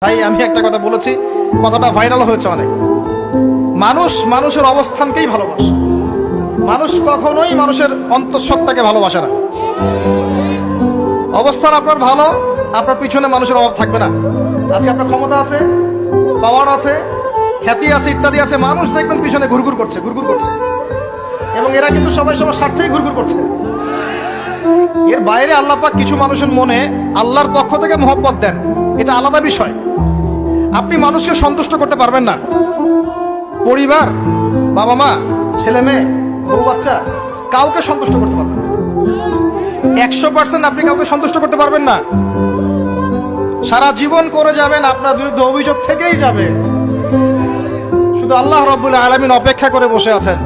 ভাই আমি একটা কথা বলেছি, কথাটা ভাইরাল হয়েছে অনেক। মানুষ মানুষের অবস্থানকেই ভালোবাসে, মানুষ কখনোই মানুষের অন্তঃসত্ত্বাকে ভালোবাসে না। অবস্থান আপনার ভালো, আপনার পিছনে মানুষের অভাব থাকবে না। আজকে আপনার ক্ষমতা আছে, পাওয়ার আছে, খ্যাতি আছে, ইত্যাদি আছে, মানুষ দেখবেন পিছনে ঘুরঘুর করছে, ঘুরঘুর করছে, এবং এরা কিন্তু সবাই সবার স্বার্থেই ঘুরঘুর করছে। এর বাইরে আল্লাহ পাক কিছু মানুষের মনে আল্লাহর পক্ষ থেকে মহব্বত দেন, এটা আলাদা বিষয়। আপনি মানুষকে সন্তুষ্ট করতে পারবেন না। পরিবার, বাবা মা, ছেলে মেয়ে, বউ বাচ্চা, কাউকে সন্তুষ্ট করতে পারবেন না। 100% আপনি কাউকে সন্তুষ্ট করতে পারবেন না। সারা জীবন করে যাবেন, আপনার বিরুদ্ধে অভিযোগ থেকেই যাবে। শুধু আল্লাহ রাব্বুল আলামিন অপেক্ষা করে বসে আছেন,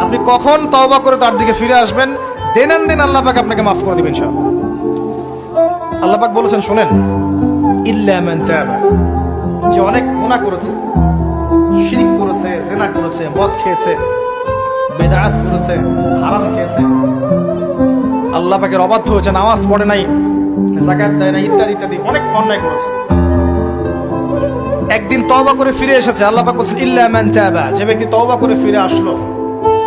আপনি কখন তওবা করে তার দিকে ফিরে আসবেন। দিন আল্লাহ পাক আপনাকে মাফ করে দিবেন ইনশাআল্লাহ। আল্লাহ পাক বলেছেন, শুনেন, ইল্লা মান তাবা, যে অনেক গুনাহ করেছে, শিরক করেছে, জিনা করেছে, মদ খেয়েছে, বিদআত করেছে, হারাম খেয়েছে, আল্লাহ পাকের অবাধ্য হয়েছে, নামাজ পড়ে নাই, যাকাত দেয় না, ইত্যাদি ইত্যাদি অনেক অন্যায় করেছে, একদিন তওবা করে ফিরে এসেছে। আল্লাহ পাক বলেছেন, ইল্লা মান তাবা, যে ব্যক্তি তওবা করে ফিরে আসলো,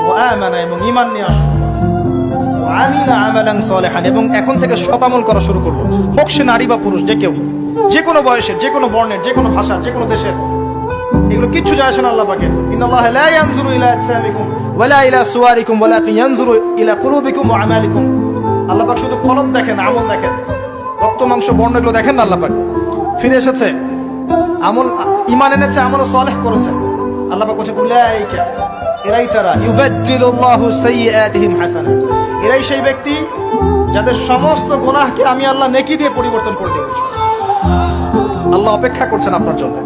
ওয়া আমানা, এবং ঈমান নিয়ে আসলো, ওয়া আমিলা আমালান সালিহান, এবং এখন থেকে সৎ আমল করা শুরু করলো, হোক সে নারী বা পুরুষ, যে কেউ, যে কোনো বয়সের, যে কোনো বর্ণের, যে কোনো ভাষার, যে কোনো দেশের, এগুলো কিচ্ছু যায় আসে না আল্লাহ পাকের। ইন্নাল্লাহা লা ইয়ানজুরু ইলা আজসামিকুম ওয়ালা ইলা সুওয়ারিকুম ওয়ালাকিন ইয়ানজুরু ইলা কুলুবিকুম ওয়া আমালিকুম। আল্লাহ পাক শুধু কলব দেখেন, আমল দেখেন, রক্ত মাংস বর্ণ এগুলো দেখেন না। আল্লাহ পাক ফিরে এসেছে, আমল, ঈমান এনেছে, আমল সালেহ করেছে। আল্লাহ পাক বলছে, উলাইকা, এরাই তারা, ইউবাদদিলুল্লাহু সাইয়্যাতিহিম হাসানাত, এরাই সেই ব্যক্তি যাদের সমস্ত গুনাহকে আমি আল্লাহ নেকি দিয়ে পরিবর্তন করে দেব। আল্লাহ অপেক্ষা করছেন আপনার জন্য।